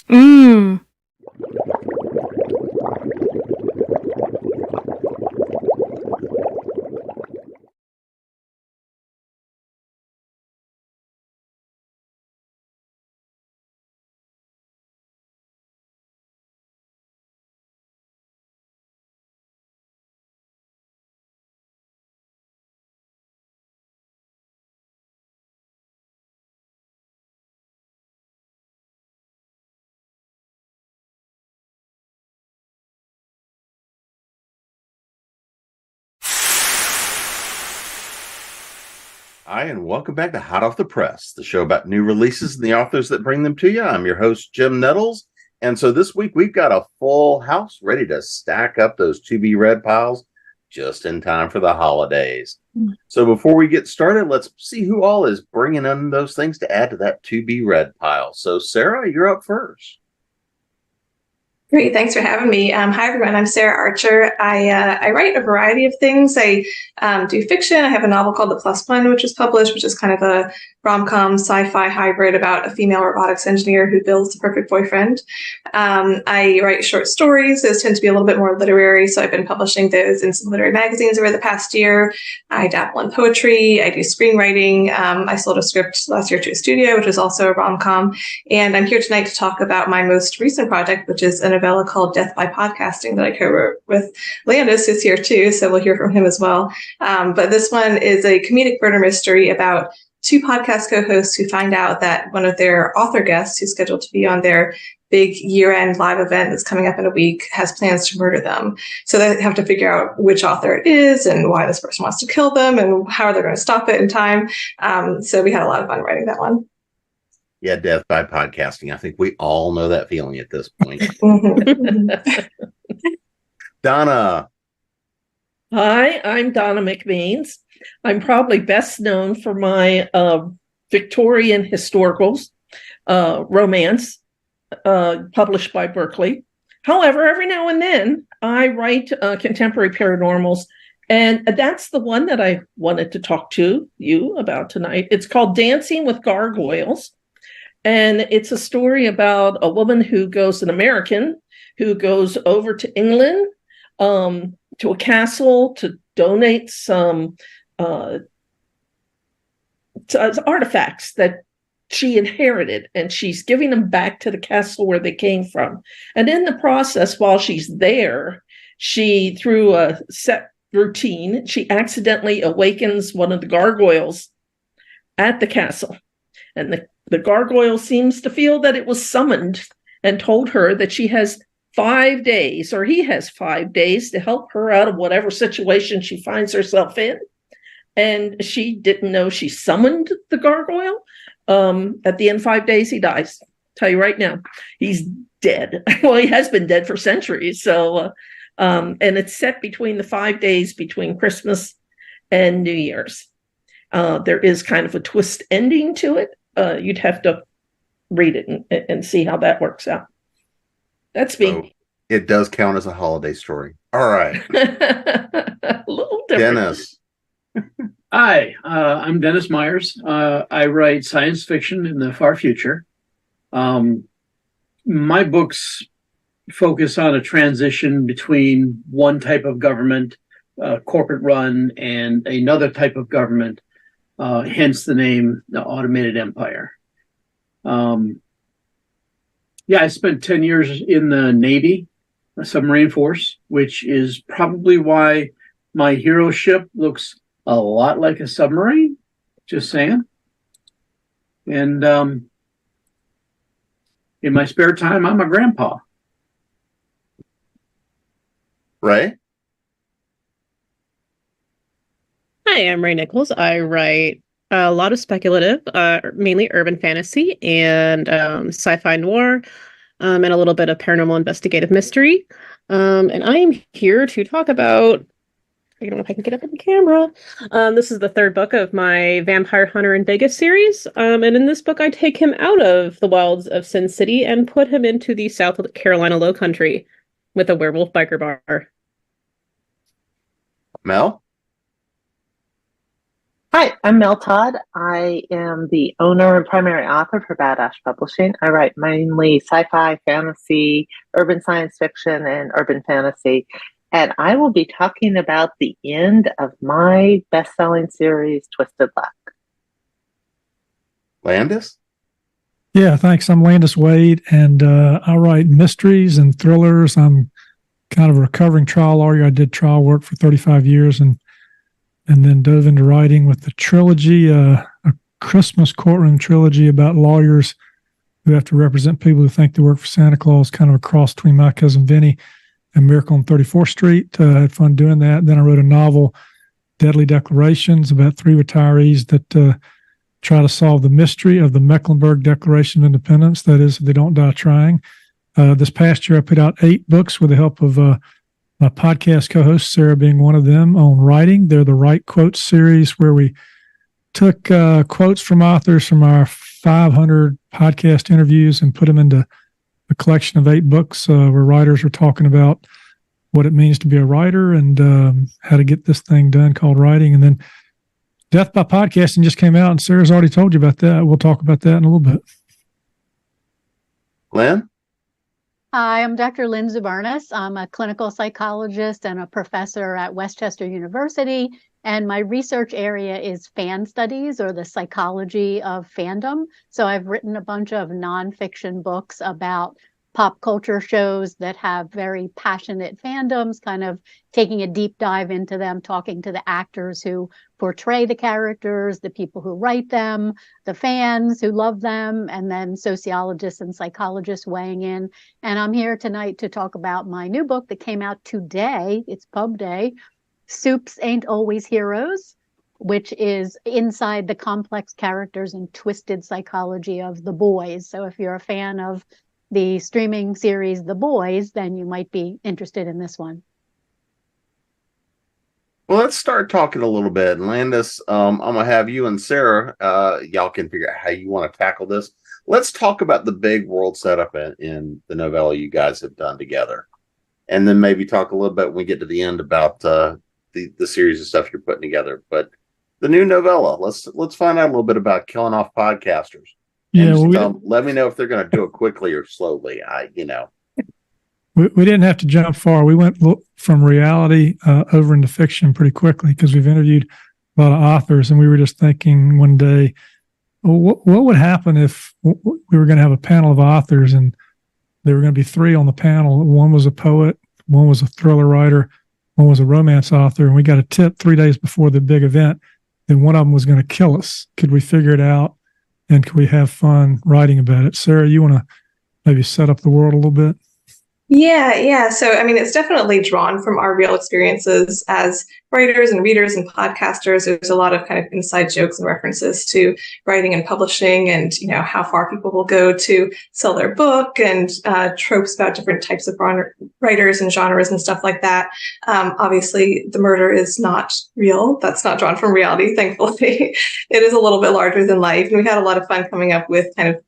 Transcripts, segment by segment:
Mmm. Hi, and welcome back to Hot Off the Press, the show about new releases and the authors that bring them to you. I'm your host, Jim Nettles. And so this week we've got a full house ready to stack up those to-be-read piles just in time for the holidays. So before we get started, let's see who all is bringing in those things to add to that to-be-read pile. So Sarah, you're up first. Great, thanks for having me. Hi, everyone. I'm Sarah Archer. I write a variety of things. I do fiction. I have a novel called The Plus One, which is published, which is kind of a rom-com sci-fi hybrid about a female robotics engineer who builds the perfect boyfriend. I write short stories. Those tend to be a little bit more literary, so I've been publishing those in some literary magazines over the past year. I dabble in poetry. I do screenwriting. I sold a script last year to a studio, which is also a rom-com. And I'm here tonight to talk about my most recent project, which is a novella called Death by Podcasting that I co-wrote with Landis, who's here too, so we'll hear from him as well. But this one is a comedic murder mystery about two podcast co-hosts who find out that one of their author guests, who's scheduled to be on their big year-end live event that's coming up in a week, has plans to murder them. So they have to figure out which author it is and why this person wants to kill them and how are they going to stop it in time. So we had a lot of fun writing that one. Yeah, Death by Podcasting. I think we all know that feeling at this point. Donna. Hi, I'm Donna MacMeans. I'm probably best known for my Victorian historicals romance published by Berkeley. However, every now and then I write contemporary paranormals, and that's the one that I wanted to talk to you about tonight. It's called Dancing with Gargoyles, and it's a story about a woman who goes, an American, who goes over to England to a castle to donate some artifacts that she inherited, and she's giving them back to the castle where they came from. And in the process, while she's there, she, through a set routine, she accidentally awakens one of the gargoyles at the castle. And the gargoyle seems to feel that it was summoned and told her that she has 5 days, or he has 5 days, to help her out of whatever situation she finds herself in. And she didn't know she summoned the gargoyle. At the end of 5 days, he dies. Tell you right now, he's dead. Well, he has been dead for centuries. So, and it's set between the 5 days between Christmas and New Year's. There is kind of a twist ending to it. You'd have to read it and see how that works out. That's me. So it does count as a holiday story. All right. A little different. Dennis. Hi, I'm Dennis Myers. I write science fiction in the far future. My books focus on a transition between one type of government, corporate run, and another type of government, hence the name, the Automated Empire. I spent 10 years in the Navy, a submarine force, which is probably why my hero ship looks a lot like a submarine, just saying. And in my spare time, I'm a grandpa. Rey? Hi, I'm Rey Nichols. I write a lot of speculative, mainly urban fantasy and sci-fi noir, and a little bit of paranormal investigative mystery. And I am here to talk about, I don't know if I can get up in the camera. This is the third book of my Vampire Hunter in Vegas series. And in this book, I take him out of the wilds of Sin City and put him into the South Carolina Lowcountry with a werewolf biker bar. Mel? Hi, I'm Mel Todd. I am the owner and primary author for Badass Publishing. I write mainly sci-fi, fantasy, urban science fiction, and urban fantasy. And I will be talking about the end of my best-selling series, Twisted Luck. Landis? Yeah, thanks. I'm Landis Wade, and I write mysteries and thrillers. I'm kind of a recovering trial lawyer. I did trial work for 35 years and then dove into writing with the trilogy, a Christmas courtroom trilogy about lawyers who have to represent people who think they work for Santa Claus, kind of a cross between My Cousin Vinny and Miracle on 34th Street. I had fun doing that. Then I wrote a novel, Deadly Declarations, about 3 retirees that try to solve the mystery of the Mecklenburg Declaration of Independence. That is, they don't die trying. This past year, I put out 8 books with the help of my podcast co-host, Sarah being one of them, on writing. They're the Write Quotes series, where we took quotes from authors from our 500 podcast interviews and put them into a collection of 8 books where writers are talking about what it means to be a writer and how to get this thing done called writing. And then Death by Podcasting just came out, and Sarah's already told you about that. We'll talk about that in a little bit. Lynn? Hi, I'm Dr. Lynn Zubernis. I'm a clinical psychologist and a professor at Westchester University. And my research area is fan studies, or the psychology of fandom. So I've written a bunch of nonfiction books about pop culture shows that have very passionate fandoms, kind of taking a deep dive into them, talking to the actors who portray the characters, the people who write them, the fans who love them, and then sociologists and psychologists weighing in. And I'm here tonight to talk about my new book that came out today. It's Pub Day, Soups Ain't Always Heroes, which is inside the complex characters and twisted psychology of The Boys. So if you're a fan of the streaming series The Boys, then you might be interested in this one. Well, let's start talking a little bit. Landis, I'm going to have you and Sarah, y'all can figure out how you want to tackle this. Let's talk about the big world setup in the novella you guys have done together. And then maybe talk a little bit when we get to the end about the series of stuff you're putting together. But the new novella, let's find out a little bit about killing off podcasters. Yeah, let me know if they're going to do it quickly or slowly. We didn't have to jump far. We went from reality over into fiction pretty quickly because we've interviewed a lot of authors, and we were just thinking one day, well, what would happen if we were going to have a panel of authors and there were going to be 3 on the panel. One was a poet, one was a thriller writer, one was a romance author, and we got a tip 3 days before the big event that one of them was going to kill us. Could we figure it out? And can we have fun writing about it? Sarah, you want to maybe set up the world a little bit? Yeah. So, I mean, it's definitely drawn from our real experiences as writers and readers and podcasters. There's a lot of kind of inside jokes and references to writing and publishing and, how far people will go to sell their book and tropes about different types of writers and genres and stuff like that. Obviously, the murder is not real. That's not drawn from reality, thankfully. It is a little bit larger than life. And we had a lot of fun coming up with kind of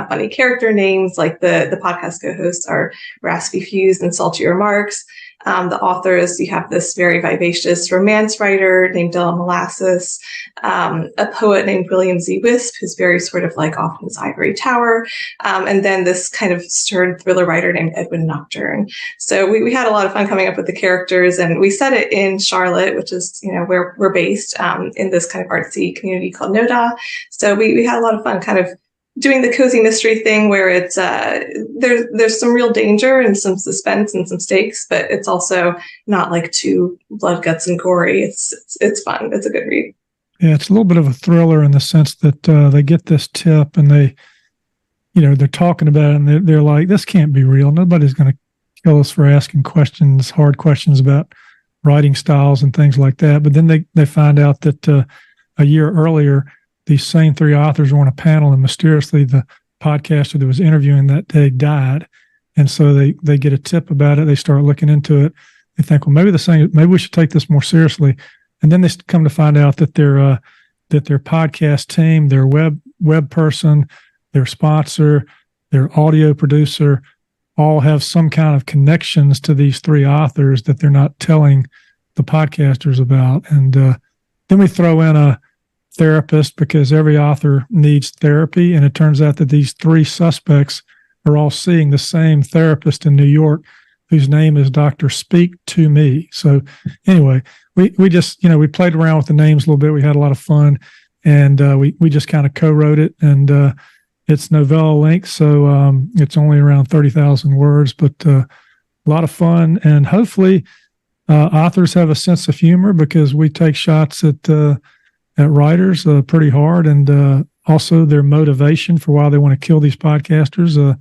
funny character names, like the podcast co-hosts are Raspy Fused and Salty Remarks. The authors, you have this very vivacious romance writer named Della Molasses, a poet named William Z. Wisp, who's very sort of like off in his ivory tower, and then this kind of stern thriller writer named Edwin Nocturne. So we had a lot of fun coming up with the characters, and we set it in Charlotte, which is where we're based, in this kind of artsy community called Noda. So we had a lot of fun kind of doing the cozy mystery thing where it's there's some real danger and some suspense and some stakes, but it's also not like too blood, guts, and gory. It's fun. It's a good read. Yeah, it's a little bit of a thriller in the sense that they get this tip and they're talking about it and they're like, this can't be real. Nobody's going to kill us for asking questions, hard questions about writing styles and things like that. But then they find out that a year earlier, these same 3 authors were on a panel, and mysteriously the podcaster that was interviewing that day died. And so they get a tip about it. They start looking into it. They think, well, maybe we should take this more seriously. And then they come to find out that their podcast team, their web person, their sponsor, their audio producer, all have some kind of connections to these 3 authors that they're not telling the podcasters about. And then we throw in a therapist because every author needs therapy. And it turns out that these three suspects are all seeing the same therapist in New York, whose name is Dr. Speak to Me. So anyway, we just, we played around with the names a little bit. We had a lot of fun, and we just kind of co-wrote it, and it's novella length. So it's only around 30,000 words, but a lot of fun. And hopefully authors have a sense of humor, because we take shots at writers pretty hard, and also their motivation for why they want to kill these podcasters.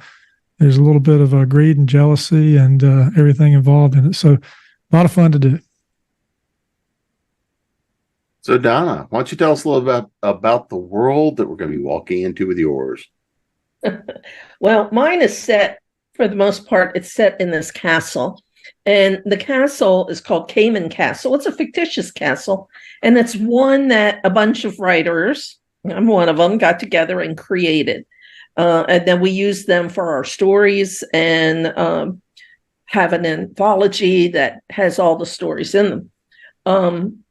There's a little bit of greed and jealousy and everything involved in it. So a lot of fun to do. So Donna, why don't you tell us a little bit about the world that we're going to be walking into with yours? Well, mine is set, for the most part, it's set in this castle. And the castle is called Cayman Castle. It's a fictitious castle. And it's one that a bunch of writers, I'm one of them, got together and created. And then we use them for our stories, and have an anthology that has all the stories in them.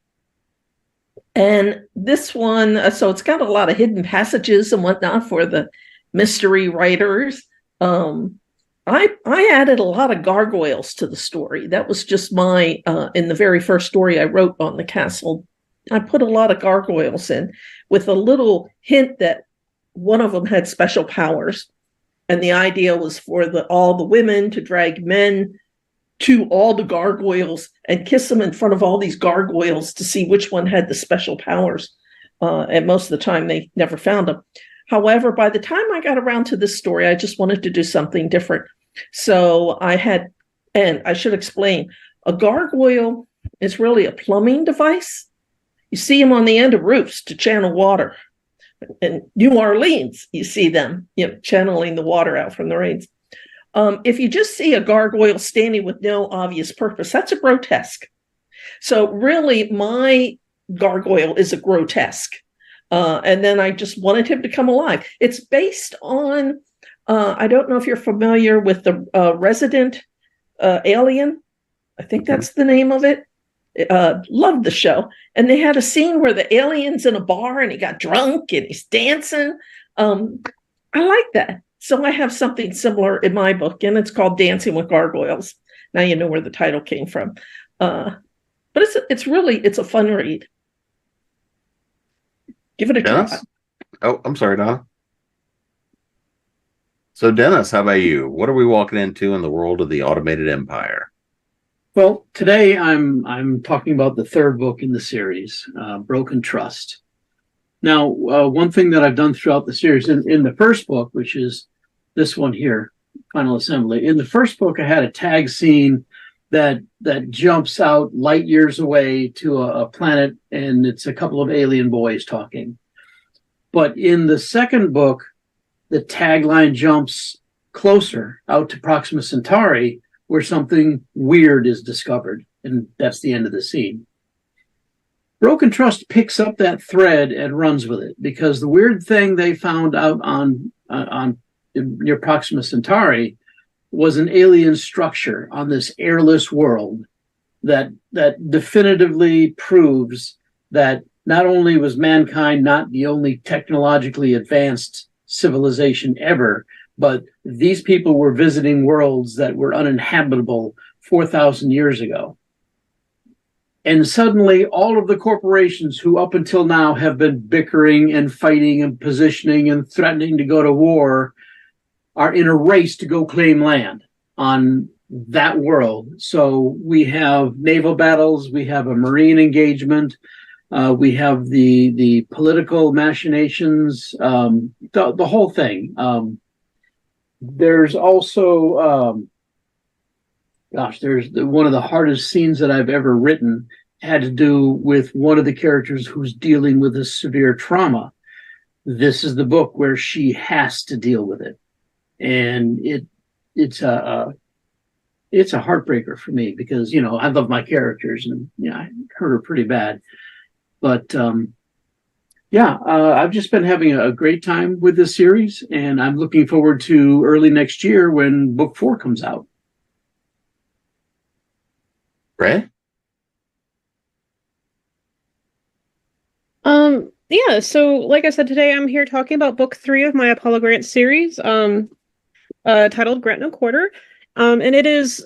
And this one, so it's got a lot of hidden passages and whatnot for the mystery writers. I added a lot of gargoyles to the story. That was just my, in the very first story I wrote on the castle, I put a lot of gargoyles in, with a little hint that one of them had special powers. And the idea was for all the women to drag men to all the gargoyles and kiss them in front of all these gargoyles to see which one had the special powers. And most of the time they never found them. However, by the time I got around to this story, I just wanted to do something different. So and I should explain, a gargoyle is really a plumbing device. You see them on the end of roofs to channel water. In New Orleans, you see them, channeling the water out from the rains. If you just see a gargoyle standing with no obvious purpose, that's a grotesque. So really, my gargoyle is a grotesque. And then I just wanted him to come alive. It's based on, I don't know if you're familiar with the Resident Alien. I think that's the name of it. Loved the show. And they had a scene where the alien's in a bar and he got drunk and he's dancing. I like that. So I have something similar in my book, and it's called Dancing with Gargoyles. Now you know where the title came from. But it's a fun read. Give it a Dennis? try. Oh, I'm sorry, Donna. So Dennis, how about you? What are we walking into in the world of the automated empire? Well, today I'm talking about the third book in the series, Broken Trust. Now, one thing that I've done throughout the series, in the first book, which is this one here, Final Assembly, in the first book, I had a tag scene that jumps out light years away to a planet, and it's a couple of alien boys talking. But in the second book, the tagline jumps closer out to Proxima Centauri, where something weird is discovered, and that's the end of the scene. Broken Trust picks up that thread and runs with it, because the weird thing they found out on near Proxima Centauri was an alien structure on this airless world that definitively proves that not only was mankind not the only technologically advanced civilization ever, but these people were visiting worlds that were uninhabitable 4,000 years ago. And suddenly all of the corporations who up until now have been bickering and fighting and positioning and threatening to go to war are in a race to go claim land on that world. So we have naval battles, we have a marine engagement, we have the political machinations, the whole thing. There's also, there's one of the hardest scenes that I've ever written had to do with one of the characters who's dealing with a severe trauma. This is the book where she has to deal with it. And it's a heartbreaker for me, because, I love my characters, and, I hurt her pretty bad. But, I've just been having a great time with this series, and I'm looking forward to early next year when book 4 comes out. Rey? Yeah, so like I said, today I'm here talking about book 3 of my Apollo Grant series, titled Grant No Quarter. And it is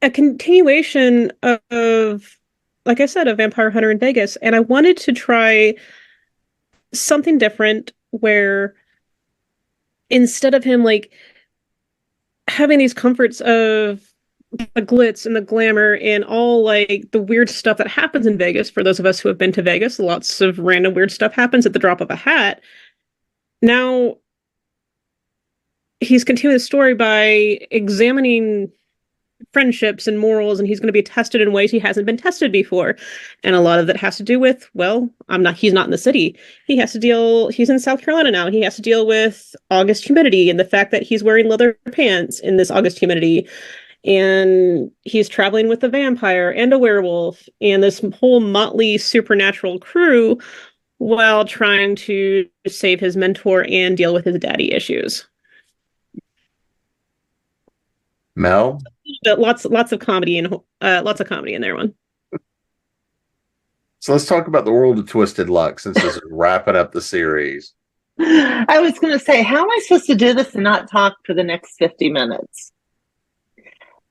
a continuation of, like I said, a vampire hunter in Vegas. And I wanted to try something different where instead of him like having these comforts of the glitz and the glamour and all like the weird stuff that happens in Vegas, for those of us who have been to Vegas, lots of random weird stuff happens at the drop of a hat. Now he's continuing the story by examining friendships and morals, and he's going to be tested in ways he hasn't been tested before. And a lot of that has to do with, well, he's not in the city. He's in South Carolina now. He has to deal with August humidity and the fact that he's wearing leather pants in this August humidity. And he's traveling with a vampire and a werewolf and this whole motley supernatural crew while trying to save his mentor and deal with his daddy issues. Mel? Lots of comedy and lots of comedy in there. One. So let's talk about the world of Twisted Luck since this is wrapping up the series. I was going to say, how am I supposed to do this and not talk for the next 50 minutes?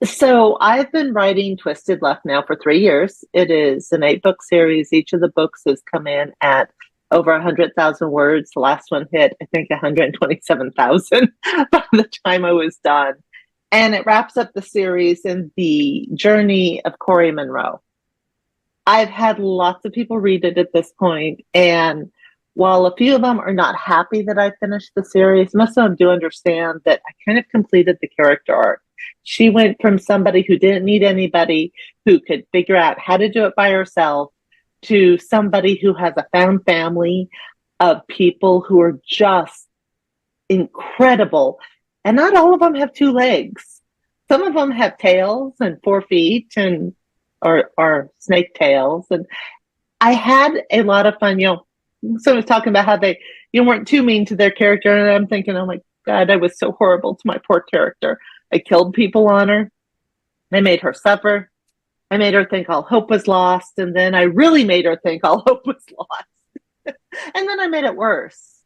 So I've been writing Twisted Luck now for 3 years. It is an 8-book series. Each of the books has come in at over 100,000 words. The last one hit, I think, 127,000 by the time I was done. And it wraps up the series in the journey of Corey Monroe. I've had lots of people read it at this point, and while a few of them are not happy that I finished the series, most of them do understand that I kind of completed the character arc. She went from somebody who didn't need anybody, who could figure out how to do it by herself, to somebody who has a found family of people who are just incredible. And not all of them have 2 legs. Some of them have tails and 4 feet and or snake tails. And I had a lot of fun. Someone was talking about how they weren't too mean to their character. And I'm thinking, oh my God, I was so horrible to my poor character. I killed people on her. I made her suffer. I made her think all hope was lost. And then I really made her think all hope was lost. And then I made it worse.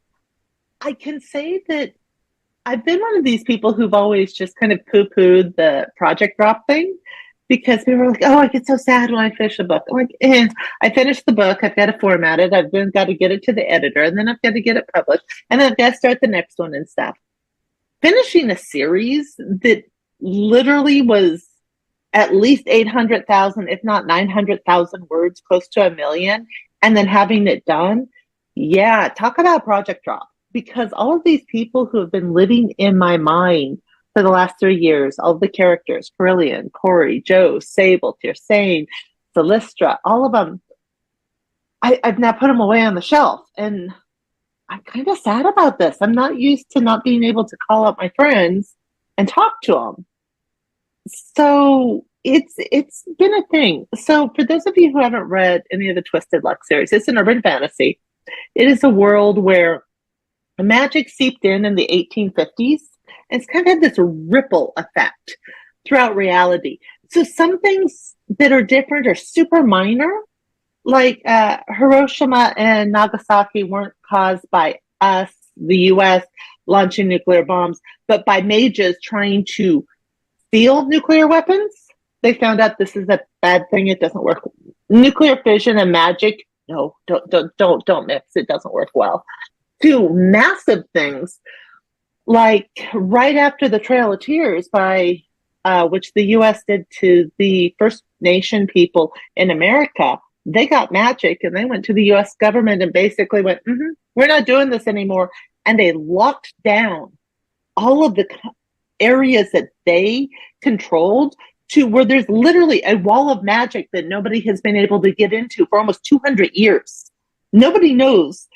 I can say that I've been one of these people who've always just kind of poo-pooed the project drop thing because people were like, oh, I get so sad when I finish a book. I'm like, I finished the book. I've got to format it. I've then got to get it to the editor, and then I've got to get it published, and then I've got to start the next one and stuff. Finishing a series that literally was at least 800,000, if not 900,000 words, close to 1 million, and then having it done, yeah, talk about project drop. Because all of these people who have been living in my mind for the last 3 years, all of the characters, Carillion, Corey, Joe, Sable, Tirsain, Celistra, all of them, I've now put them away on the shelf. And I'm kind of sad about this. I'm not used to not being able to call up my friends and talk to them. So it's been a thing. So for those of you who haven't read any of the Twisted Luck series, it's an urban fantasy. It is a world where magic seeped in the 1850s, and it's kind of had this ripple effect throughout reality. So some things that are different are super minor, like Hiroshima and Nagasaki weren't caused by us, the U.S., launching nuclear bombs, but by mages trying to field nuclear weapons. They found out this is a bad thing. It doesn't work. Nuclear fission and magic, no, don't mix. It doesn't work well. 2 massive things, like right after the Trail of Tears, by which the U.S. did to the First Nation people in America, they got magic and they went to the U.S. government and basically went, we're not doing this anymore. And they locked down all of the areas that they controlled to where there's literally a wall of magic that nobody has been able to get into for almost 200 years. Nobody knows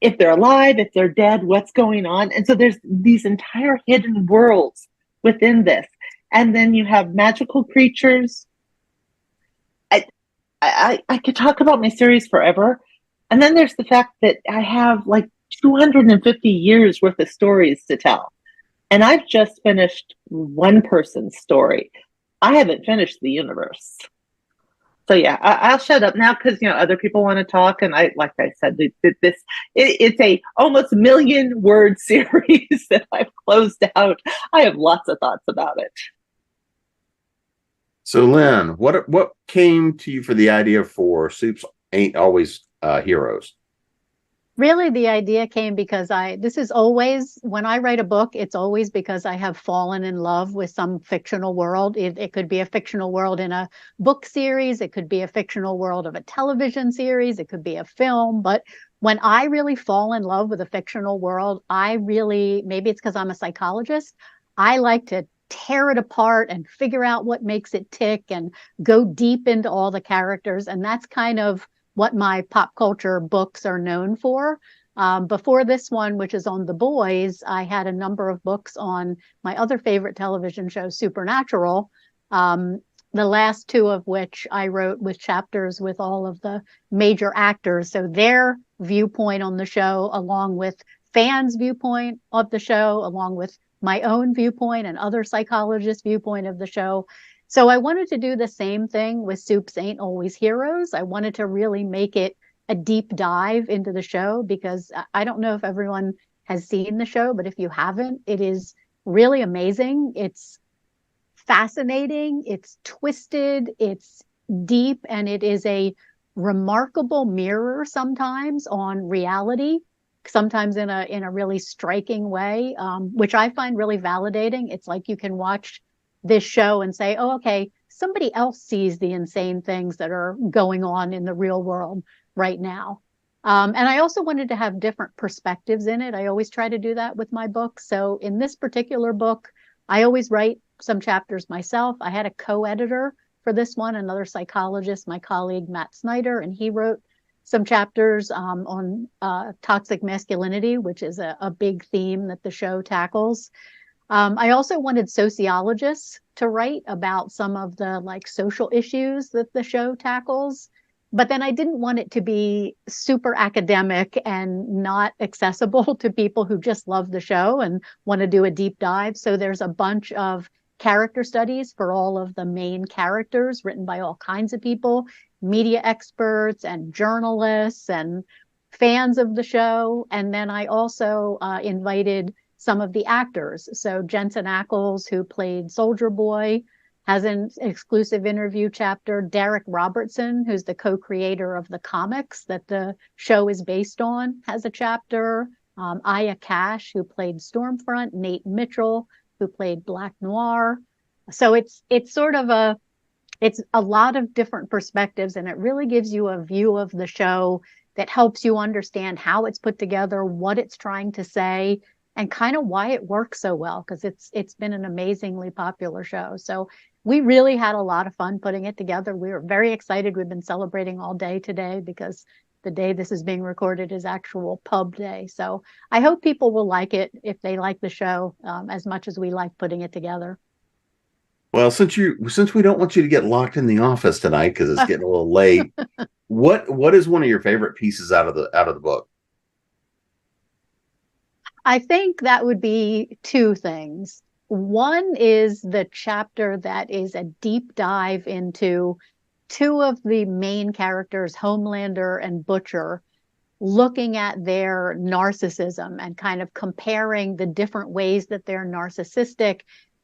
if they're alive, if they're dead, what's going on. And so there's these entire hidden worlds within this. And then you have magical creatures. I could talk about my series forever. And then there's the fact that I have like 250 years worth of stories to tell. And I've just finished one person's story. I haven't finished the universe. So yeah, I'll shut up now because other people want to talk, and like I said, it's a almost 1,000,000-word series that I've closed out. I have lots of thoughts about it. So Lynn, what came to you for the idea for Soups Ain't Always Heroes? Really, the idea came because this is always, when I write a book, it's always because I have fallen in love with some fictional world. It could be a fictional world in a book series. It could be a fictional world of a television series. It could be a film. But when I really fall in love with a fictional world, maybe it's because I'm a psychologist, I like to tear it apart and figure out what makes it tick and go deep into all the characters. And that's kind of what my pop culture books are known for. Before this one, which is on The Boys, I had a number of books on my other favorite television show, Supernatural, the last two of which I wrote with chapters with all of the major actors. So their viewpoint on the show, along with fans' viewpoint of the show, along with my own viewpoint and other psychologists' viewpoint of the show. So I wanted to do the same thing with Soups Ain't Always Heroes. I wanted to really make it a deep dive into the show because I don't know if everyone has seen the show, but if you haven't, it is really amazing. It's fascinating, it's twisted, it's deep, and it is a remarkable mirror sometimes on reality, sometimes in a really striking way, which I find really validating. It's like you can watch this show and say, oh, okay, somebody else sees the insane things that are going on in the real world right now. And I also wanted to have different perspectives in it. I always try to do that with my books. So in this particular book, I always write some chapters myself. I had a co-editor for this one, another psychologist, my colleague Matt Snyder, and he wrote some chapters on toxic masculinity, which is a big theme that the show tackles. I also wanted sociologists to write about some of the social issues that the show tackles, but then I didn't want it to be super academic and not accessible to people who just love the show and want to do a deep dive. So there's a bunch of character studies for all of the main characters written by all kinds of people, media experts and journalists and fans of the show. And then I also invited some of the actors. So Jensen Ackles, who played Soldier Boy, has an exclusive interview chapter. Derek Robertson, who's the co-creator of the comics that the show is based on, has a chapter. Aya Cash, who played Stormfront, Nate Mitchell, who played Black Noir. So it's a lot of different perspectives, and it really gives you a view of the show that helps you understand how it's put together, what it's trying to say, and kind of why it works so well, because it's been an amazingly popular show. So we really had a lot of fun putting it together. We were very excited. We've been celebrating all day today because the day this is being recorded is actual pub day. So I hope people will like it if they like the show as much as we like putting it together. Well, since we don't want you to get locked in the office tonight because it's getting a little late, what is one of your favorite pieces out of the book? I think that would be two things. One is the chapter that is a deep dive into two of the main characters, Homelander and Butcher, looking at their narcissism and kind of comparing the different ways that they're narcissistic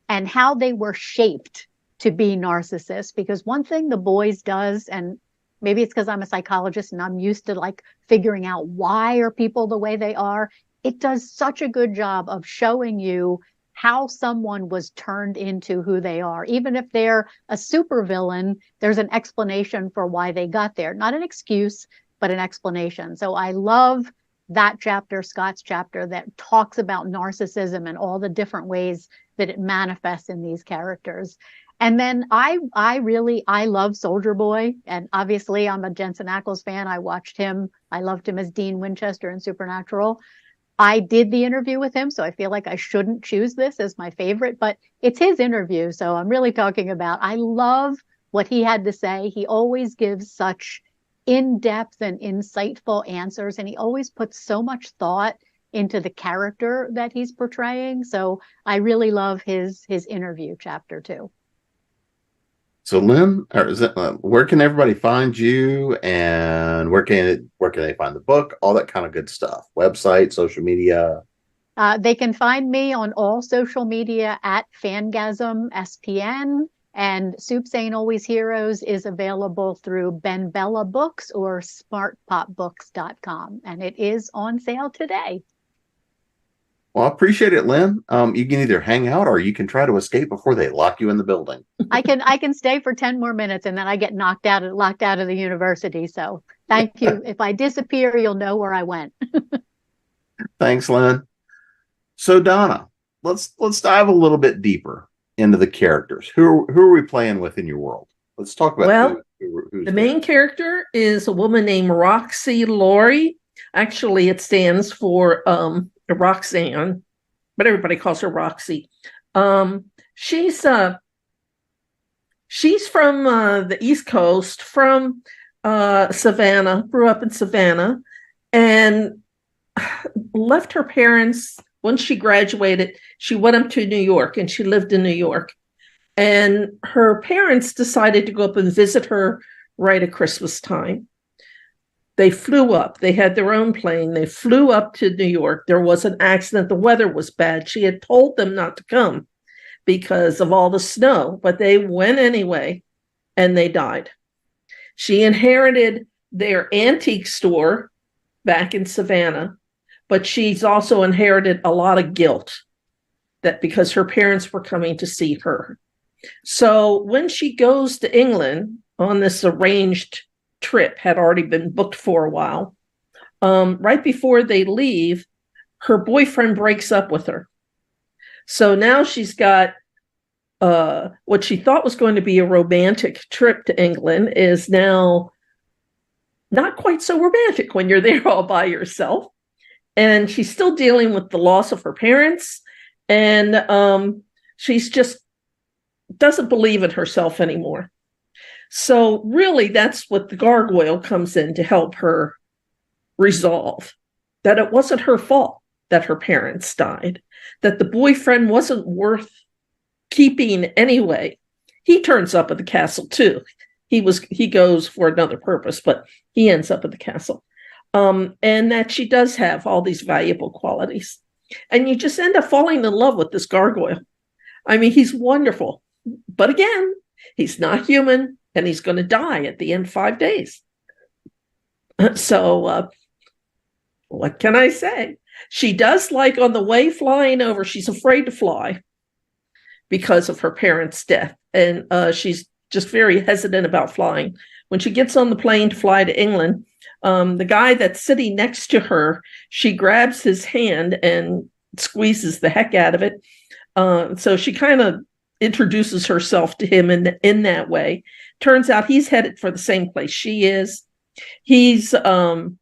and how they were shaped to be narcissists. Because one thing The Boys does, and maybe it's because I'm a psychologist and I'm used to figuring out why are people the way they are, it does such a good job of showing you how someone was turned into who they are. Even if they're a supervillain, there's an explanation for why they got there. Not an excuse, but an explanation. So I love that chapter, Scott's chapter, that talks about narcissism and all the different ways that it manifests in these characters. And then I love Soldier Boy. And obviously I'm a Jensen Ackles fan. I watched him. I loved him as Dean Winchester in Supernatural. I did the interview with him, so I feel like I shouldn't choose this as my favorite, but it's his interview. So I'm really talking about, I love what he had to say. He always gives such in-depth and insightful answers, and he always puts so much thought into the character that he's portraying. So I really love his interview chapter too. So Lynn, or is it, where can everybody find you, and where can they find the book? All that kind of good stuff. Website, social media. They can find me on all social media at Fangasm SPN, and Soups Ain't Always Heroes is available through Ben Bella Books or smartpopbooks.com, and it is on sale today. Well, I appreciate it, Lynn. You can either hang out or you can try to escape before they lock you in the building. I can stay for 10 more minutes and then I get locked out of the university. So thank you. If I disappear, you'll know where I went. Thanks, Lynn. So Donna, let's dive a little bit deeper into the characters. Who are we playing with in your world? Let's talk about who's the main character is a woman named Roxy Laurie. Actually, it stands for Roxanne, but everybody calls her Roxy. She's from the East Coast, from Savannah, grew up in Savannah, and left her parents. Once she graduated, she went up to New York, and she lived in New York. And her parents decided to go up and visit her right at Christmas time. They flew up. They had their own plane. They flew up to New York. There was an accident. The weather was bad. She had told them not to come because of all the snow, but they went anyway, and they died. She inherited their antique store back in Savannah, but she's also inherited a lot of guilt that because her parents were coming to see her. So when she goes to England on this arranged trip, had already been booked for a while, right before they leave, her boyfriend breaks up with her. So now she's got what she thought was going to be a romantic trip to England is now not quite so romantic when you're there all by yourself. And she's still dealing with the loss of her parents. And she's just doesn't believe in herself anymore. So really, that's what the gargoyle comes in to help her resolve, that it wasn't her fault that her parents died, that the boyfriend wasn't worth keeping anyway. He turns up at the castle too. He goes for another purpose, but he ends up at the castle. And that she does have all these valuable qualities. And you just end up falling in love with this gargoyle. I mean, he's wonderful. But again, he's not human, and he's going to die at the end of 5 days. So what can I say? She does like on the way flying over, she's afraid to fly because of her parents' death. And she's just very hesitant about flying. When she gets on the plane to fly to England, the guy that's sitting next to her, she grabs his hand and squeezes the heck out of it. So she kind of introduces herself to him in that way. Turns out he's headed for the same place she is. He's the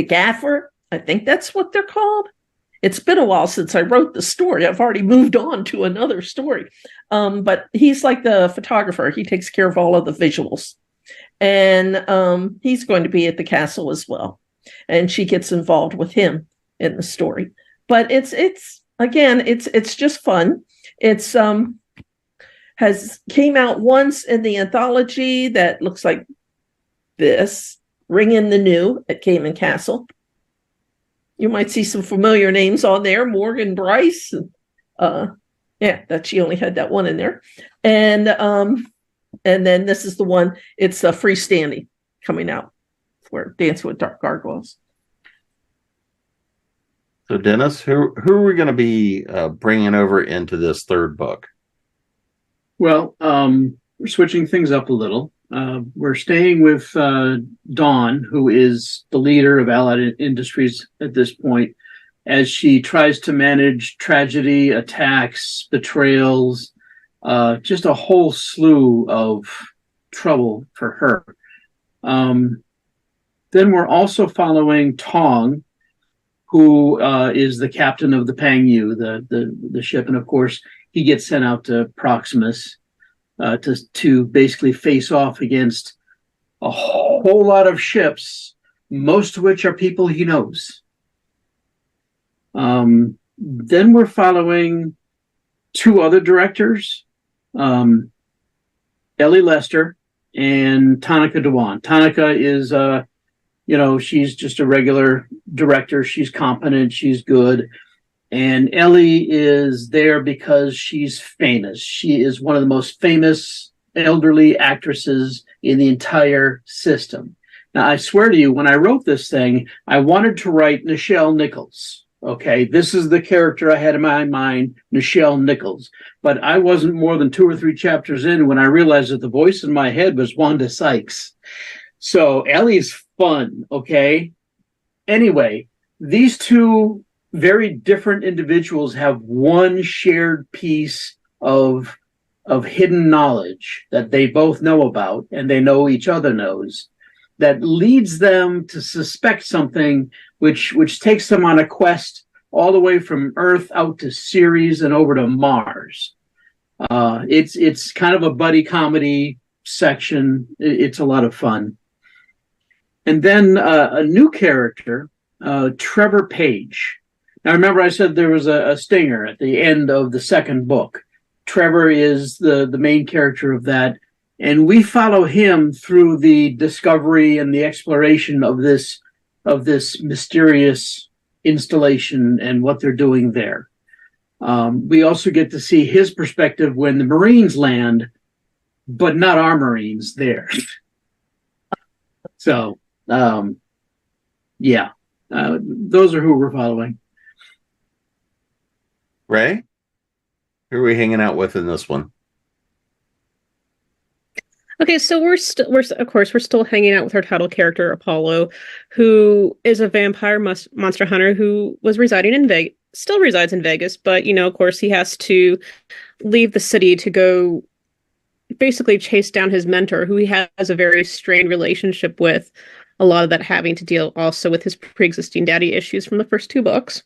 gaffer. I think that's what they're called. It's been a while since I wrote the story. I've already moved on to another story. But he's like the photographer. He takes care of all of the visuals. And he's going to be at the castle as well. And she gets involved with him in the story. But it's just fun. It's has came out once in the anthology that looks like this, Ring in the New at Cayman Castle. You might see some familiar names on there, Morgan Bryce. That she only had that one in there. And then this is the one, it's a freestanding coming out for Dance with Dark Gargoyles. So Dennis, who are we going to be bringing over into this third book? Well, we're switching things up a little. We're staying with Dawn, who is the leader of Allied Industries at this point, as she tries to manage tragedy, attacks, betrayals, just a whole slew of trouble for her. Then we're also following Tong, who is the captain of the Pangyu, the ship, and of course he gets sent out to Proximus to basically face off against a whole lot of ships, most of which are people he knows. Then we're following two other directors. Ellie Lester and Tonica Dewan. Tonica is, she's just a regular director. She's competent. She's good. And Ellie is there because she's famous. She is one of the most famous elderly actresses in the entire system. Now, I swear to you, when I wrote this thing, I wanted to write Nichelle Nichols. Okay, this is the character I had in my mind, Nichelle Nichols. But I wasn't more than 2 or 3 chapters in when I realized that the voice in my head was Wanda Sykes. So Ellie's fun, okay? Anyway, these two very different individuals have one shared piece of hidden knowledge that they both know about, and they know each other knows, that leads them to suspect something which takes them on a quest all the way from Earth out to Ceres and over to Mars. It's kind of a buddy comedy section. It's a lot of fun. And then a new character, Trevor Page. Now, remember I said there was a stinger at the end of the second book. Trevor is the main character of that. And we follow him through the discovery and the exploration of this mysterious installation and what they're doing there. We also get to see his perspective when the Marines land, but not our Marines there. So, those are who we're following. Ray, who are we hanging out with in this one? Okay, so we're still hanging out with our title character Apollo, who is a vampire monster hunter who was residing in Vegas, still resides in Vegas, but of course he has to leave the city to go basically chase down his mentor, who he has a very strained relationship with. A lot of that having to deal also with his pre-existing daddy issues from the first 2 books.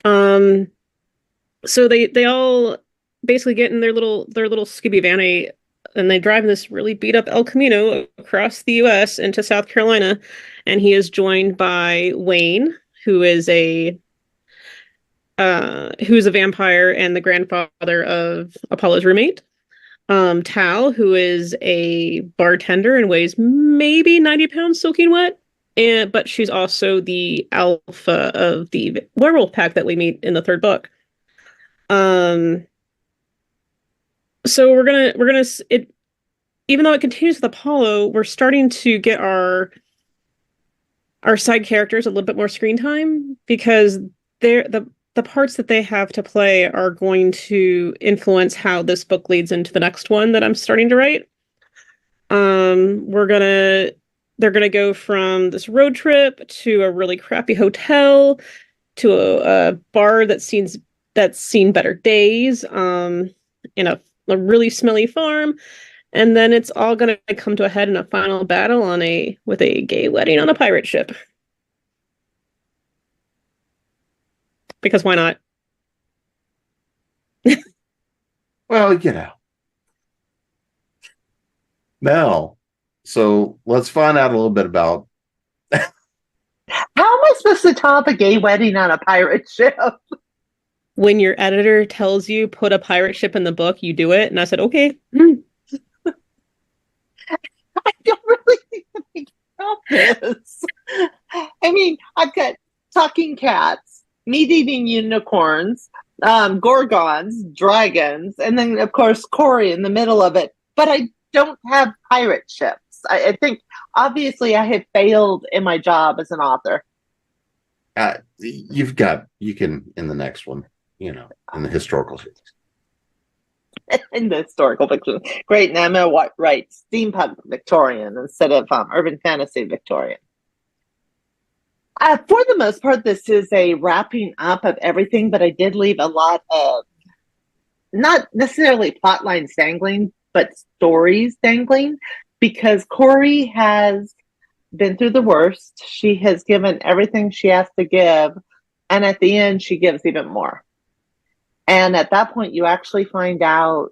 So they all basically get in their little Scooby Van, and they drive this really beat up El Camino across the U.S. into South Carolina, and he is joined by Wayne, who is a vampire and the grandfather of Apollo's roommate. Tal, who is a bartender and weighs maybe 90 pounds soaking wet, but she's also the alpha of the werewolf pack that we meet in the 3rd book. So we're gonna even though it continues with Apollo, we're starting to get our side characters a little bit more screen time, because the parts that they have to play are going to influence how this book leads into the next one that I'm starting to write. They're gonna go from this road trip to a really crappy hotel to a bar that's seen better days, in a really smelly farm, and then it's all going to come to a head in a final battle with a gay wedding on a pirate ship. Because why not? Well, Mel, so let's find out a little bit about how am I supposed to top a gay wedding on a pirate ship? When your editor tells you put a pirate ship in the book, you do it. And I said, okay. I don't really think about this. I mean, I've got talking cats, meat-eating unicorns, gorgons, dragons, and then, of course, Corey in the middle of it. But I don't have pirate ships. I think, obviously, I have failed in my job as an author. You can, in the next one. In the historical fiction. In the historical fiction. Great. Now I'm going to write steampunk Victorian instead of urban fantasy Victorian. For the most part, this is a wrapping up of everything, but I did leave a lot of, not necessarily plot lines dangling, but stories dangling, because Corey has been through the worst. She has given everything she has to give, and at the end, she gives even more. And at that point, you actually find out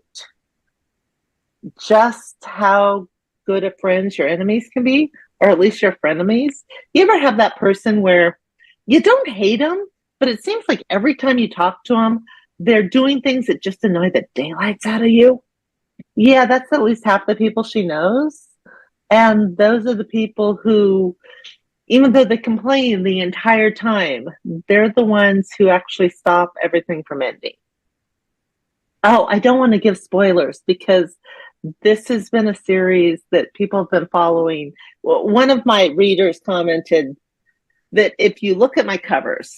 just how good of friends your enemies can be, or at least your frenemies. You ever have that person where you don't hate them, but it seems like every time you talk to them, they're doing things that just annoy the daylights out of you? Yeah, that's at least half the people she knows. And those are the people who, even though they complain the entire time, they're the ones who actually stop everything from ending. Oh, I don't want to give spoilers because this has been a series that people have been following. Well, one of my readers commented that if you look at my covers,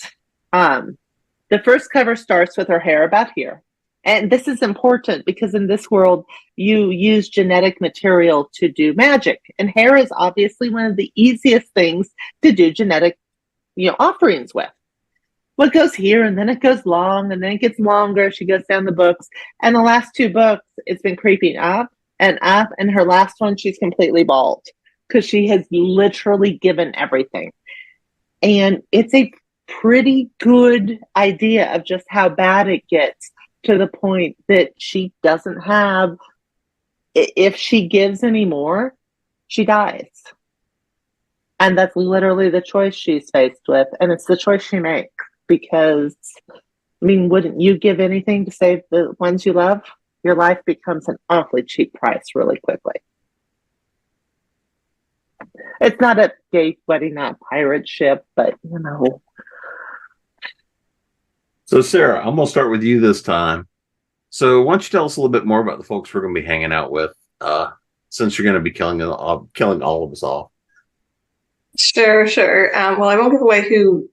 the first cover starts with her hair about here. And this is important because in this world, you use genetic material to do magic. And hair is obviously one of the easiest things to do genetic, offerings with. Well, it goes here and then it goes long and then it gets longer. She goes down the books. And the last two books, it's been creeping up. And her last one, she's completely bald because she has literally given everything. And it's a pretty good idea of just how bad it gets to the point that she doesn't have, if she gives any more, she dies. And that's literally the choice she's faced with. And it's the choice she makes because, wouldn't you give anything to save the ones you love? Your life becomes an awfully cheap price really quickly. It's not a gay wedding, not a pirate ship, but So, Sarah, I'm going to start with you this time. So, why don't you tell us a little bit more about the folks we're going to be hanging out with, since you're going to be killing all of us off? Sure. Well, I won't give away who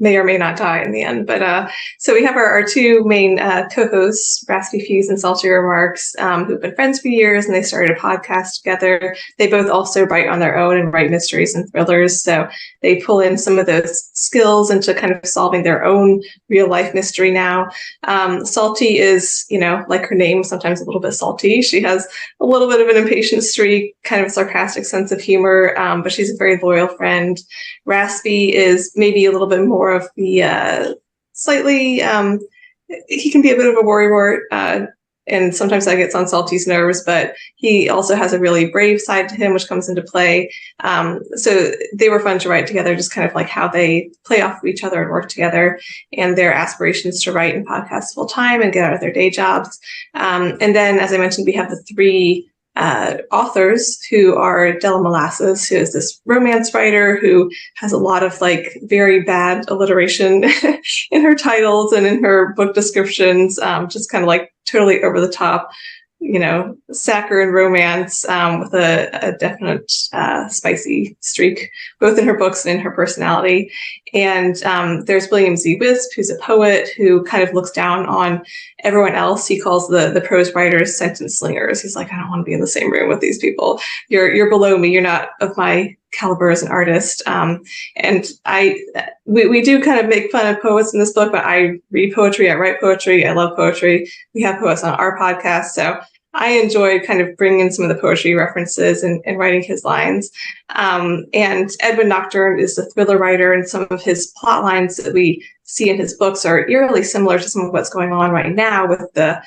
may or may not die in the end. But so we have our two main co-hosts, Raspy Fuse and Salty Remarks, who've been friends for years, and they started a podcast together. They both also write on their own and write mysteries and thrillers. So they pull in some of those skills into kind of solving their own real life mystery now. Salty is, like her name, sometimes a little bit salty. She has a little bit of an impatient streak, kind of a sarcastic sense of humor, but she's a very loyal friend. Raspy is maybe a little bit more of the slightly, he can be a bit of a worrywart, and sometimes that gets on Salty's nerves, but he also has a really brave side to him, which comes into play. So they were fun to write together, just kind of like how they play off of each other and work together, and their aspirations to write and podcast full time and get out of their day jobs. And then, as I mentioned, we have the three authors who are Della Molasses, who is this romance writer who has a lot of very bad alliteration in her titles and in her book descriptions, just kind of totally over the top, saccharine romance with a definite spicy streak, both in her books and in her personality. And there's William Z. Wisp, who's a poet who kind of looks down on everyone else. He calls the prose writers sentence slingers. He's like, I don't want to be in the same room with these people. You're below me. You're not of my caliber as an artist. And we do kind of make fun of poets in this book, but I read poetry, I write poetry, I love poetry. We have poets on our podcast, so I enjoyed kind of bringing in some of the poetry references and writing his lines. And Edwin Nocturne is a thriller writer, and some of his plot lines that we see in his books are eerily similar to some of what's going on right now with the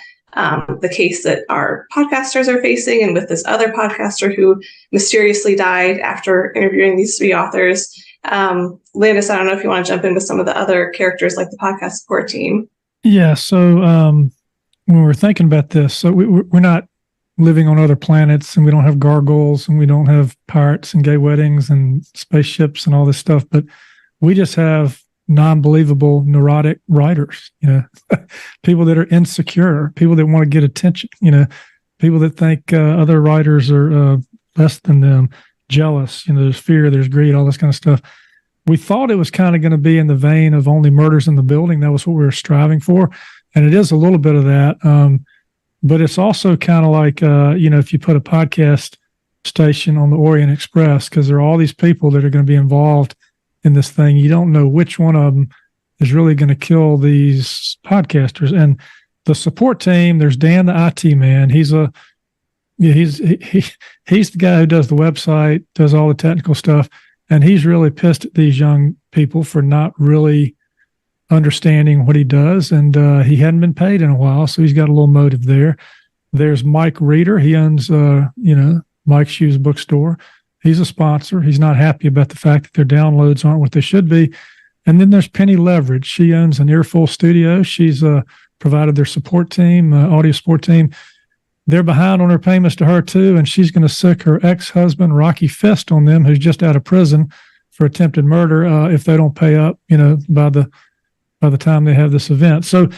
case that our podcasters are facing, and with this other podcaster who mysteriously died after interviewing these three authors. Landis, I don't know if you want to jump in with some of the other characters like the podcast support team. Yeah. So when we're thinking about this, so we're not living on other planets, and we don't have gargoyles, and we don't have pirates and gay weddings and spaceships and all this stuff, but we just have non-believable neurotic writers, people that are insecure, people that want to get attention, people that think other writers are less than them, jealous, there's fear, there's greed, all this kind of stuff. We thought it was kind of going to be in the vein of Only Murders in the Building. That was what we were striving for. And it is a little bit of that. But it's also kind of like, if you put a podcast station on the Orient Express, because there are all these people that are going to be involved in this thing. You don't know which one of them is really going to kill these podcasters. And the support team, there's Dan, the IT man. He's the guy who does the website, does all the technical stuff. And he's really pissed at these young people for not really understanding what he does. And he hadn't been paid in a while, so he's got a little motive there. There's Mike Reeder. He owns, Mike's Shoes Bookstore. He's a sponsor. He's not happy about the fact that their downloads aren't what they should be. And then there's Penny Leverage. She owns an Earful Studio. She's provided their support team, audio support team. they're behind on their payments to her too, and she's going to sick her ex-husband Rocky Fest on them, who's just out of prison for attempted murder, if they don't pay up, by the time they have this event. So,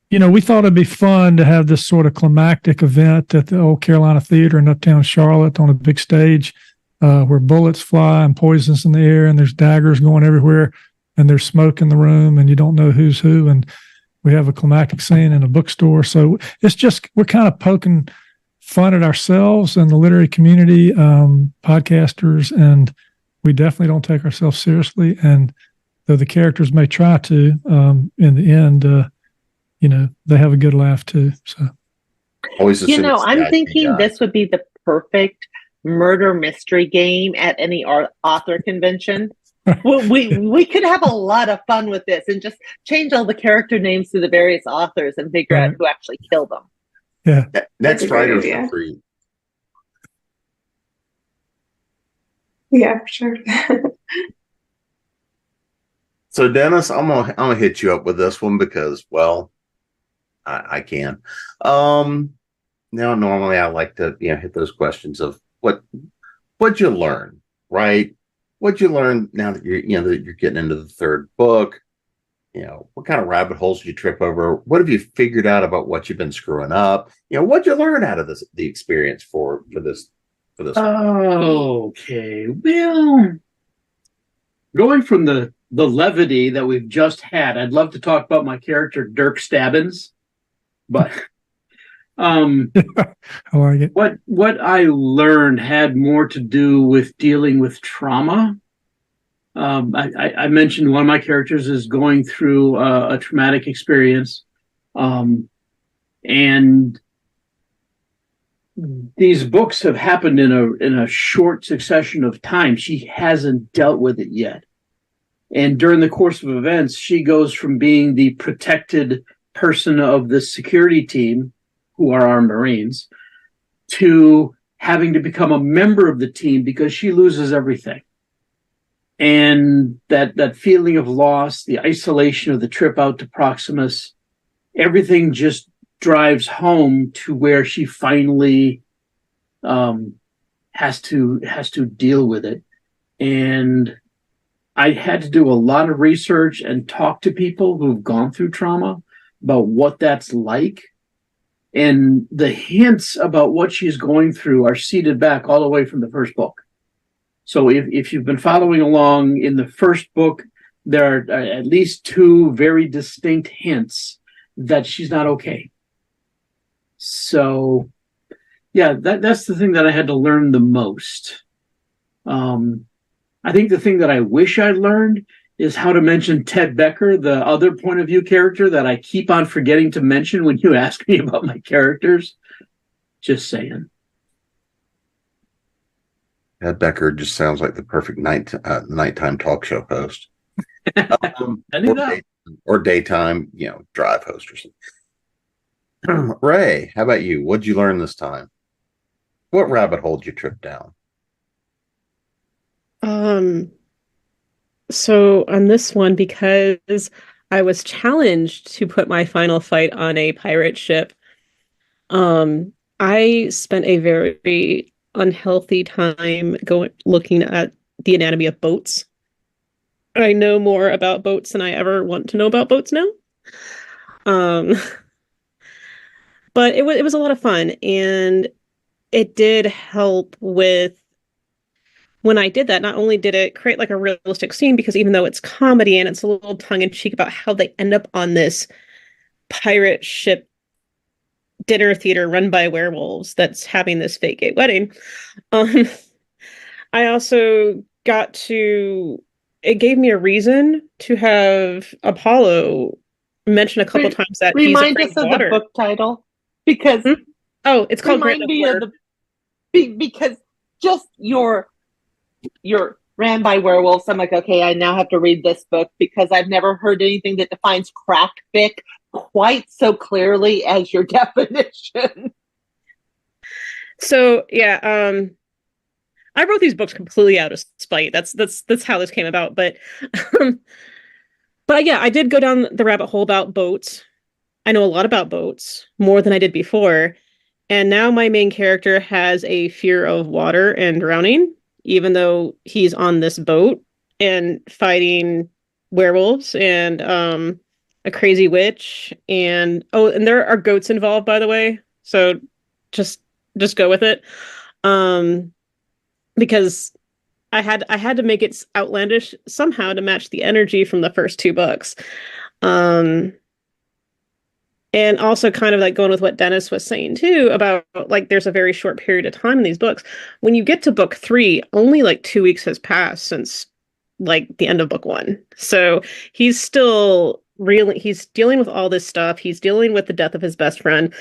we thought it'd be fun to have this sort of climactic event at the Old Carolina Theater in Uptown Charlotte on a big stage, where bullets fly and poisons in the air, and there's daggers going everywhere, and there's smoke in the room, and you don't know who's who, and we have a climactic scene in a bookstore. So it's just, we're kind of poking fun at ourselves and the literary community, podcasters, and we definitely don't take ourselves seriously. And though the characters may try to, in the end, they have a good laugh too. So, always I'm thinking this would be the perfect murder mystery game at any author convention. we could have a lot of fun with this and just change all the character names to the various authors and figure out who actually killed them. Yeah. Next writers for free. Yeah, for sure. So Dennis, I'm gonna hit you up with this one because, well, I can. Now normally I like to hit those questions of what'd you learn, right? What'd you learn now that you're getting into the third book? What kind of rabbit holes did you trip over? What have you figured out about what you've been screwing up? What'd you learn out of the experience for this? Okay. Well, going from the levity that we've just had, I'd love to talk about my character Dirk Stabbins, but I like it. What I learned had more to do with dealing with trauma. I mentioned one of my characters is going through a traumatic experience, and these books have happened in a short succession of time. She hasn't dealt with it yet, and during the course of events, she goes from being the protected person of the security team, who are our Marines, to having to become a member of the team because she loses everything. And that feeling of loss, the isolation of the trip out to Proximus, everything just drives home to where she finally has to deal with it. And I had to do a lot of research and talk to people who've gone through trauma about what that's like. And the hints about what she's going through are seeded back all the way from the first book. So if you've been following along in the first book, there are at least two very distinct hints that she's not okay. So, yeah, that's the thing that I had to learn the most. I think the thing that I wish I'd learned is how to mention Ted Becker, the other point of view character that I keep on forgetting to mention when you ask me about my characters. Just saying. Ted Becker just sounds like the perfect nighttime talk show host. Or daytime, drive host or something. Ray, how about you? What'd you learn this time? What rabbit hole did you trip down? So on this one, because I was challenged to put my final fight on a pirate ship, I spent a very unhealthy time looking at the anatomy of boats. I know more about boats than I ever want to know about boats now. But it was a lot of fun, and it did help with when I did that. Not only did it create like a realistic scene, because even though it's comedy and it's a little tongue-in-cheek about how they end up on this pirate ship dinner theater run by werewolves that's having this fake gay wedding, I also it gave me a reason to have Apollo mention a couple times that remind he's us of the book title, because it's called remind me of because just your ran by werewolves. I'm like, okay, I now have to read this book because I've never heard anything that defines crack fic quite so clearly as your definition. So yeah, I wrote these books completely out of spite. That's how this came about. But yeah, I did go down the rabbit hole about boats. I know a lot about boats, more than I did before. And now my main character has a fear of water and drowning, even though he's on this boat and fighting werewolves and a crazy witch. And there are goats involved, by the way. So just go with it. Because I had to make it outlandish somehow to match the energy from the first two books. And also kind of like going with what Dennis was saying too about like there's a very short period of time in these books. When you get to book 3, only like 2 weeks has passed since like the end of book 1. So he's still he's dealing with all this stuff. He's dealing with the death of his best friend.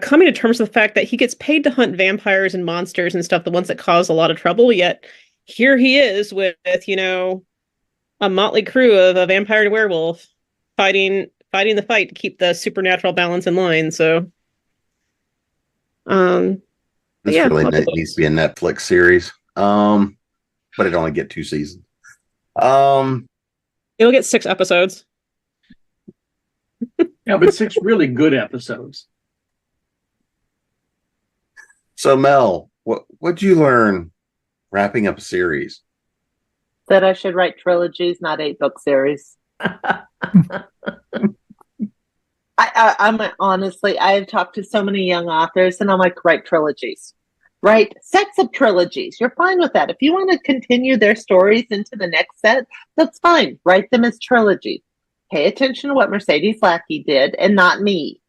Coming to terms with the fact that he gets paid to hunt vampires and monsters and stuff, the ones that cause a lot of trouble, yet here he is with a motley crew of a vampire and werewolf fighting the fight to keep the supernatural balance in line. So this really needs to be a Netflix series. But it only get 2 seasons. It'll get 6 episodes. Yeah, but 6 really good episodes. So Mel, what'd you learn wrapping up a series? That I should write trilogies, not 8-book series. I'm honestly, I've talked to so many young authors, and I'm like, write trilogies, write sets of trilogies. You're fine with that. If you want to continue their stories into the next set, that's fine. Write them as trilogies. Pay attention to what Mercedes Lackey did, and not me,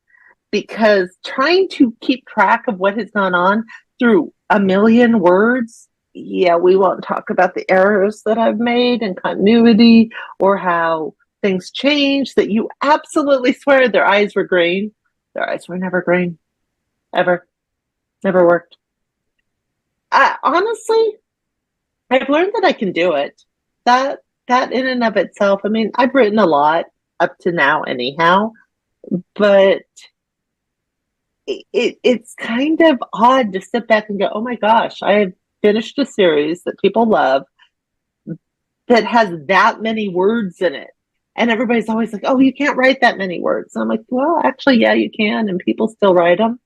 because trying to keep track of what has gone on through a million words. Yeah, we won't talk about the errors that I've made in continuity or how things change that you absolutely swear their eyes were green. Their eyes were never green. Ever. Never worked. Honestly, I've learned that I can do it. That in and of itself, I mean, I've written a lot up to now anyhow, but it's kind of odd to sit back and go, oh my gosh, I have finished a series that people love that has that many words in it. And everybody's always like, oh, you can't write that many words. And I'm like, well, actually, yeah, you can. And people still write them.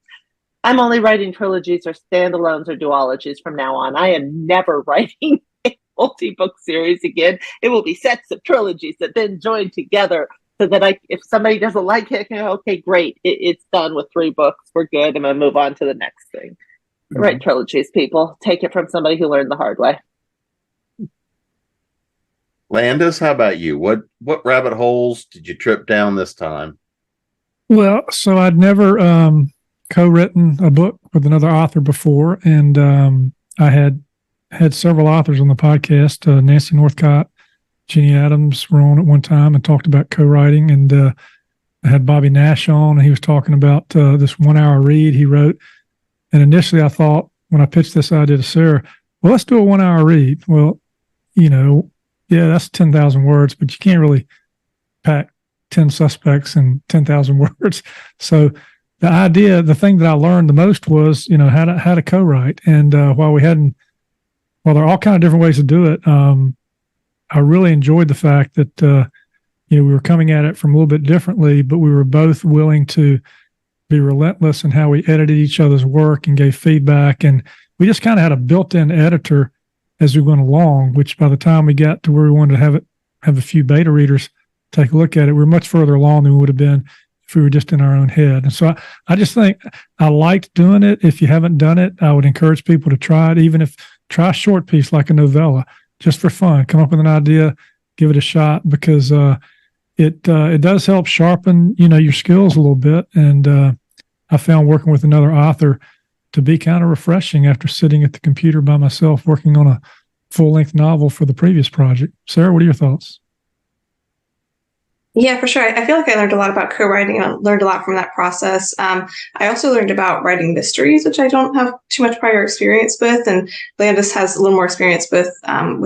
I'm only writing trilogies or standalones or duologies from now on. I am never writing a multi-book series again. It will be sets of trilogies that then join together so that if somebody doesn't like it, I can go, okay, great. It's done with 3 books. We're good. I'm going to move on to the next thing. Mm-hmm. Write trilogies, people. Take it from somebody who learned the hard way. Landis, how about you? What rabbit holes did you trip down this time? Well, so I'd never co-written a book with another author before, and I had several authors on the podcast. Nancy Northcott, Jenny Adams were on at one time and talked about co-writing, and I had Bobby Nash on, and he was talking about this 1-hour read he wrote. And initially I thought, when I pitched this idea to Sarah, well, let's do a 1-hour read. Well, yeah, that's 10,000 words, but you can't really pack 10 suspects in 10,000 words. So the thing that I learned the most was, how to co-write. And while there are all kinds of different ways to do it, I really enjoyed the fact that, we were coming at it from a little bit differently, but we were both willing to be relentless in how we edited each other's work and gave feedback. And we just kind of had a built-in editor as we went along, which by the time we got to where we wanted to have a few beta readers take a look at it, we were much further along than we would have been if we were just in our own head. And so I just think I liked doing it. If you haven't done it, I would encourage people to try it, try a short piece like a novella, just for fun. Come up with an idea, give it a shot, because it does help sharpen, your skills a little bit. And I found working with another author to be kind of refreshing after sitting at the computer by myself working on a full-length novel for the previous project. Sarah, what are your thoughts? Yeah, for sure. I feel like I learned a lot about co-writing and I learned a lot from that process. I also learned about writing mysteries, which I don't have too much prior experience with. And Landis has a little more experience with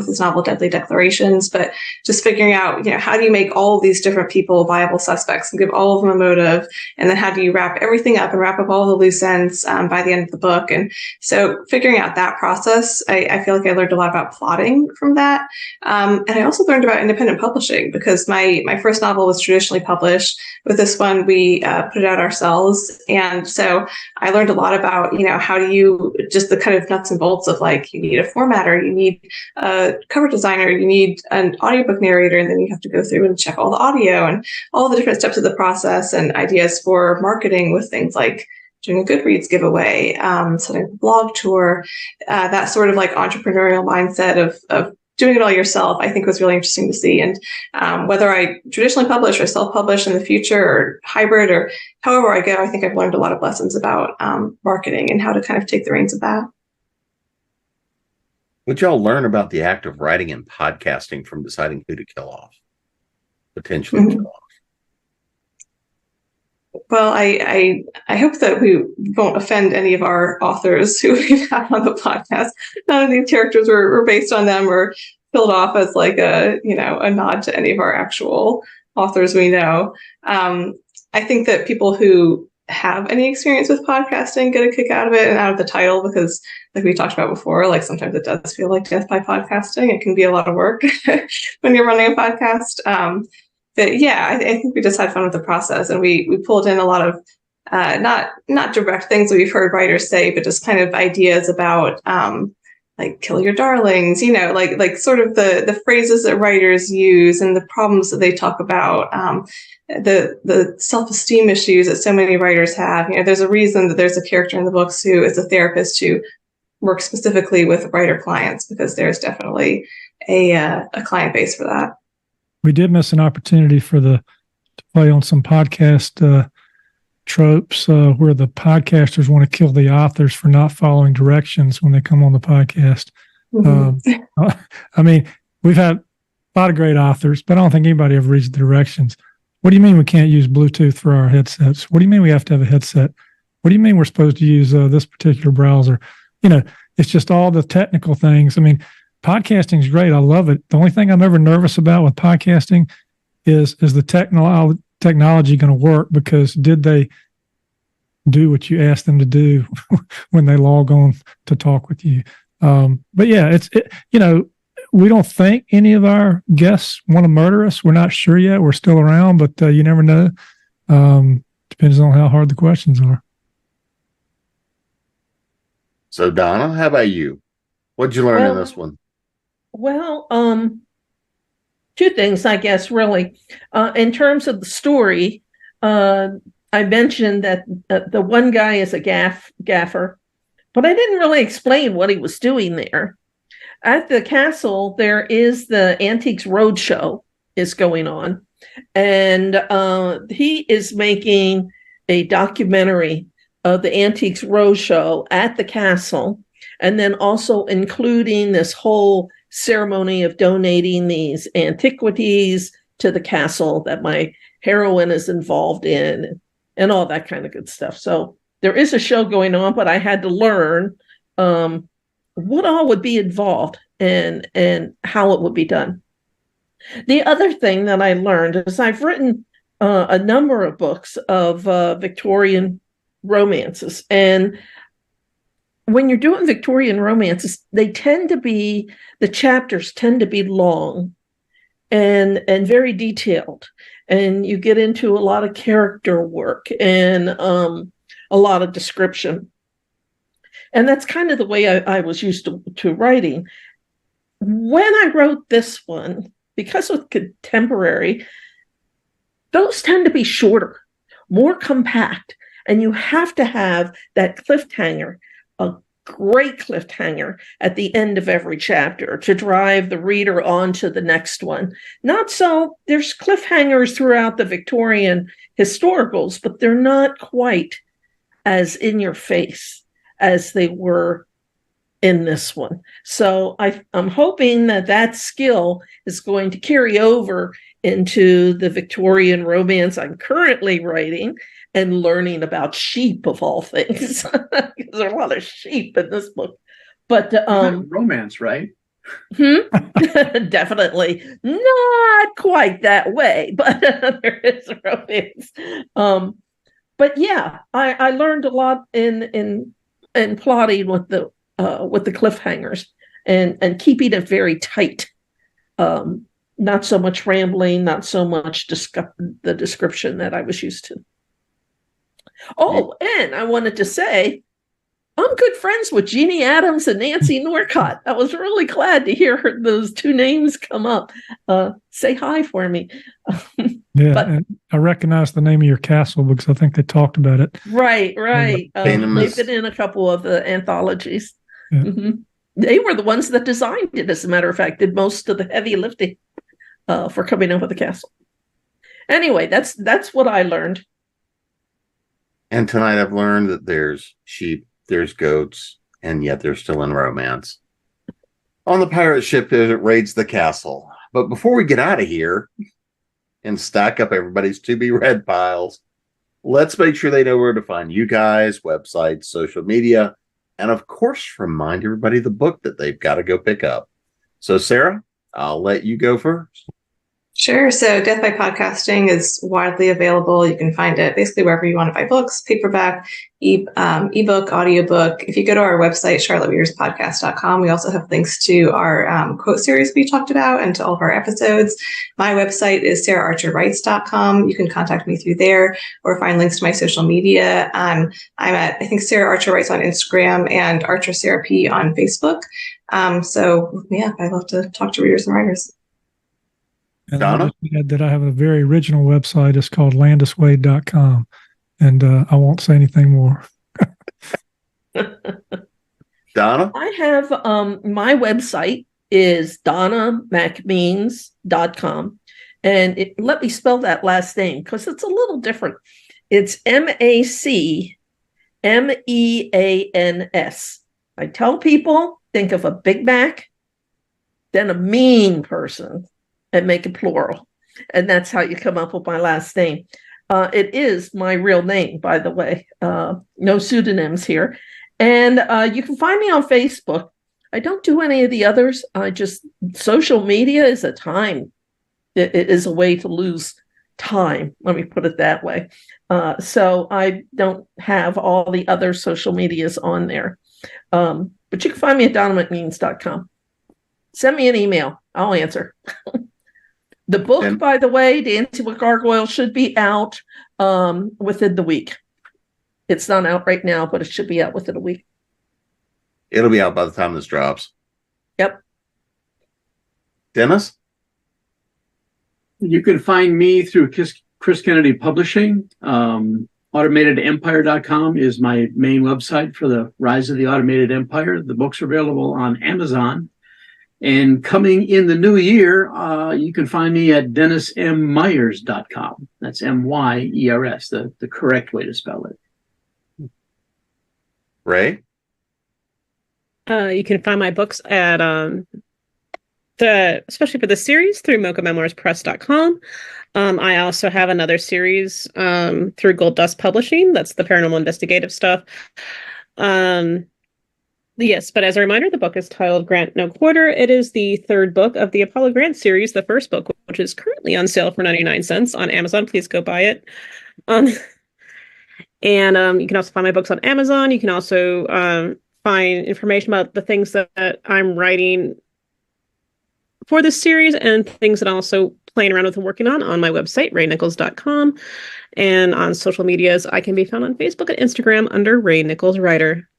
his novel Deadly Declarations. But just figuring out, how do you make all of these different people viable suspects and give all of them a motive? And then how do you wrap everything up and wrap up all the loose ends by the end of the book? And so figuring out that process, I feel like I learned a lot about plotting from that. And I also learned about independent publishing because my first novel novel was traditionally published. With this one, we put it out ourselves. And so I learned a lot about, how do you, just the kind of nuts and bolts of like, you need a formatter, you need a cover designer, you need an audiobook narrator, and then you have to go through and check all the audio and all the different steps of the process and ideas for marketing with things like doing a Goodreads giveaway, setting up a blog tour, that sort of like entrepreneurial mindset of doing it all yourself, I think was really interesting to see. And whether I traditionally publish or self-publish in the future or hybrid or however I go, I think I've learned a lot of lessons about marketing and how to kind of take the reins of that. What'd y'all learn about the act of writing and podcasting from deciding who to kill off? Potentially kill off. Well, I hope that we won't offend any of our authors who we have on the podcast. None of these characters were based on them or killed off as like a nod to any of our actual authors we know. I think that people who have any experience with podcasting get a kick out of it and out of the title because, like we talked about before, like sometimes it does feel like death by podcasting. It can be a lot of work when you're running a podcast. But yeah, I think we just had fun with the process, and we pulled in a lot of not direct things that we've heard writers say, but just kind of ideas about like kill your darlings, like sort of the phrases that writers use and the problems that they talk about, the self-esteem issues that so many writers have. There's a reason that there's a character in the books who is a therapist who works specifically with writer clients, because there's definitely a client base for that. We did miss an opportunity to play on some podcast tropes where the podcasters want to kill the authors for not following directions when they come on the podcast. Mm-hmm. I mean, we've had a lot of great authors, but I don't think anybody ever reads the directions. What do you mean we can't use Bluetooth for our headsets? What do you mean we have to have a headset? What do you mean we're supposed to use this particular browser? It's just all the technical things. I mean, podcasting is great. I love it. The only thing I'm ever nervous about with podcasting is the technology going to work? Because did they do what you asked them to do when they log on to talk with you? But yeah, we don't think any of our guests want to murder us. We're not sure yet. We're still around, but you never know. Depends on how hard the questions are. So Donna, how about you? What'd you learn in this one? Well, two things, I guess, really. In terms of the story, I mentioned that the one guy is a gaffer, but I didn't really explain what he was doing there. At the castle, there is the Antiques Roadshow is going on, and he is making a documentary of the Antiques Roadshow at the castle, and then also including this whole ceremony of donating these antiquities to the castle that my heroine is involved in and all that kind of good stuff. So there is a show going on, but I had to learn what all would be involved and how it would be done. The other thing that I learned is I've written a number of books of Victorian romances, and when you're doing Victorian romances, the chapters tend to be long and very detailed. And you get into a lot of character work and a lot of description. And that's kind of the way I was used to writing. When I wrote this one, because of contemporary, those tend to be shorter, more compact. And you have to have that cliffhanger, a great cliffhanger at the end of every chapter to drive the reader on to the next one. Not so, there's cliffhangers throughout the Victorian historicals, but they're not quite as in your face as they were in this one. So I'm hoping that skill is going to carry over into the Victorian romance I'm currently writing, and learning about sheep of all things. There are a lot of sheep in this book. But romance, right? Definitely not quite that way, but there is romance. But yeah, I learned a lot in plotting with the cliffhangers and keeping it very tight. not so much rambling, not so much the description that I was used to. Oh, and I wanted to say, I'm good friends with Jeannie Adams and Nancy Norcott. I was really glad to hear those two names come up. Say hi for me. Yeah, and I recognize the name of your castle because I think they talked about it. Right. They've been in a couple of the anthologies. Yeah. Mm-hmm. They were the ones that designed it, as a matter of fact, did most of the heavy lifting for coming up with the castle. Anyway, that's what I learned. And tonight I've learned that there's sheep, there's goats, and yet they're still in romance. On the pirate ship as it raids the castle. But before we get out of here and stack up everybody's to-be-read piles, let's make sure they know where to find you guys, websites, social media, and of course, remind everybody the book that they've got to go pick up. So, Sarah, I'll let you go first. Sure. So Death by Podcasting is widely available. You can find it basically wherever you want to buy books, paperback, ebook, audiobook. If you go to our website, charlotteweirspodcast.com, we also have links to our quote series we talked about and to all of our episodes. My website is saraharcherwrites.com. You can contact me through there or find links to my social media. I'm at, I think, Sarah Archer Writes on Instagram and Archer Sarah P on Facebook. So yeah, I love to talk to readers and writers. And Donna? I just add that I have a very original website. It's called landiswade.com. And I won't say anything more. Donna? I have my website is DonnaMacMeans.com. And let me spell that last name because it's a little different. It's MacMeans. I tell people, think of a Big Mac, then a mean person, and make it plural. And that's how you come up with my last name. It is my real name, by the way. No pseudonyms here. And you can find me on Facebook. I don't do any of the others. Social media is a time. It is a way to lose time. Let me put it that way. So I don't have all the other social medias on there. But you can find me at DonnaMacMeans.com. Send me an email. I'll answer. The book, by the way, Dancing with Gargoyles, should be out within the week. It's not out right now, but it should be out within a week. It'll be out by the time this drops. Yep. Dennis? You can find me through Chris Kennedy Publishing. AutomatedEmpire.com is my main website for the Rise of the Automated Empire. The books are available on Amazon. And coming in the new year, you can find me at DennisMyers.com. That's MYERS, the correct way to spell it. Ray? You can find my books at especially for the series through mochamemoirspress.com. I also have another series through Gold Dust Publishing. That's the paranormal investigative stuff. Yes, but as a reminder, the book is titled Grant No Quarter. It is the third book of the Apollo Grant series, the first book, which is currently on sale for 99 cents on Amazon. Please go buy it. And you can also find my books on Amazon. You can also find information about the things that I'm writing for this series and things that I'm also playing around with and working on my website, raynichols.com. And on social medias, I can be found on Facebook and Instagram under Rey Nichols Writer.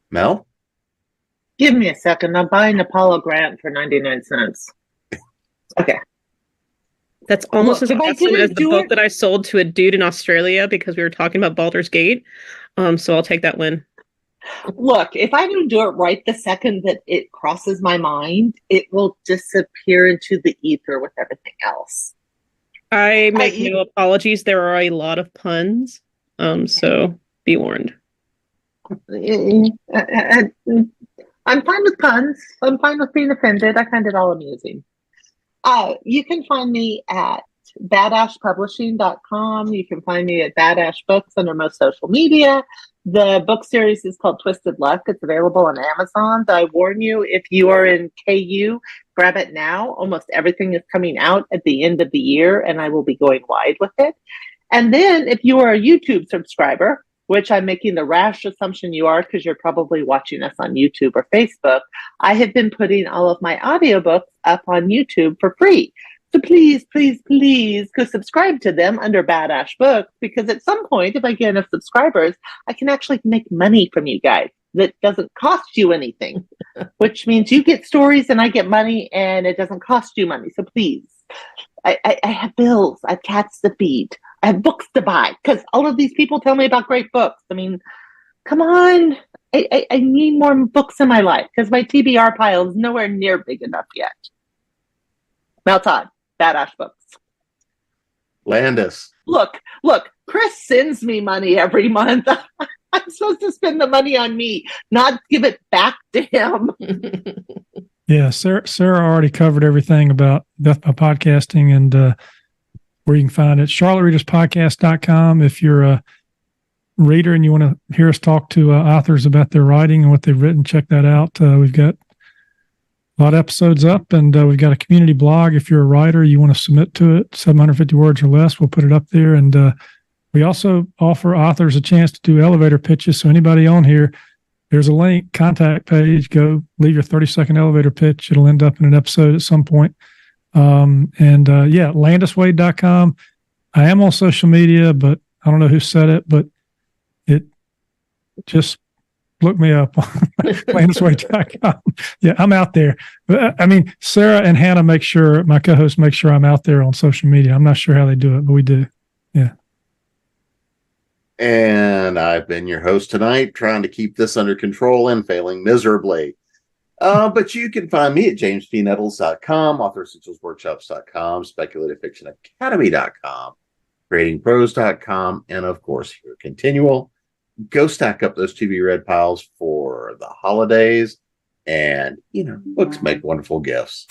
Mel? Give me a second. I'm buying Apollo Grant for 99 cents. Okay. That's almost as Look, awesome as the book that I sold to a dude in Australia because we were talking about Baldur's Gate. So I'll take that win. Look, if I don't do it right the second that it crosses my mind, it will disappear into the ether with everything else. I make no apologies. There are a lot of puns. So be warned. I'm fine with puns. I'm fine with being offended. I find it all amusing. You can find me at badashpublishing.com. You can find me at Badash Books under most social media. The book series is called Twisted Luck. It's available on Amazon. I warn you, if you are in KU, grab it now. Almost everything is coming out at the end of the year, and I will be going wide with it. And then if you are a YouTube subscriber, which I'm making the rash assumption you are because you're probably watching us on YouTube or Facebook, I have been putting all of my audiobooks up on YouTube for free. So please, please, please go subscribe to them under Badash Books, because at some point, if I get enough subscribers, I can actually make money from you guys that doesn't cost you anything, which means you get stories and I get money and it doesn't cost you money. So please, I have bills, I have cats to feed, I have books to buy, because all of these people tell me about great books. I mean, come on. I need more books in my life because my TBR pile is nowhere near big enough yet. Mel Todd, Badash Books. Landis. Look, Chris sends me money every month. I'm supposed to spend the money on me, not give it back to him. Yeah, Sarah already covered everything about Death by Podcasting and where you can find it. CharlotteReadersPodcast.com. If you're a reader and you want to hear us talk to authors about their writing and what they've written, check that out. We've got a lot of episodes up, and we've got a community blog. If you're a writer, you want to submit to it, 750 words or less, we'll put it up there. And we also offer authors a chance to do elevator pitches. So anybody on here, there's a link, contact page, go leave your 30-second elevator pitch. It'll end up in an episode at some point. LandisWade.com. I am on social media, but I don't know who said it, but it just look me up on LandisWade.com. Yeah, I'm out there. But, I mean, Sarah and Hannah my co-hosts make sure I'm out there on social media. I'm not sure how they do it, but we do. Yeah. And I've been your host tonight, trying to keep this under control and failing miserably. But you can find me at jamespnettles.com, authoressentialsworkshops.com, speculativefictionacademy.com, creatingprose.com, and of course here at ConTinual. Go stack up those to be read piles for the holidays, and books make wonderful gifts.